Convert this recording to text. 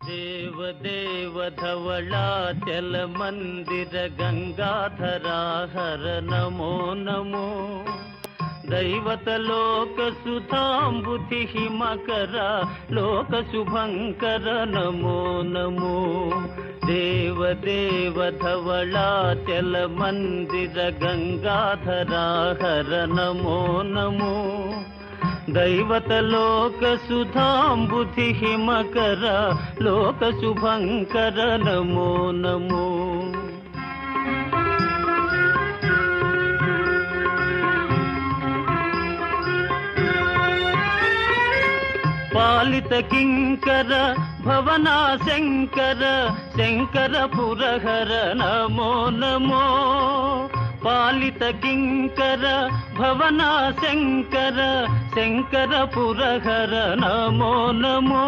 देव धवलाचल मंदिर गंगाधरा हर नमो नमो दैवत लोक सुधांबुधि हिमकर लोक शुभंकर नमो नमो देव धवलाचल मंदिर गंगाधरा हर नमो नमो दैवत लोक सुधांबुधि हिमकर लोक शुभंकर नमो नमो पालित किंकर भवना शंकर शंकर पुरहर नमो नमो पालित किंकर भवना शंकर शंकर पुरहर नमो नमो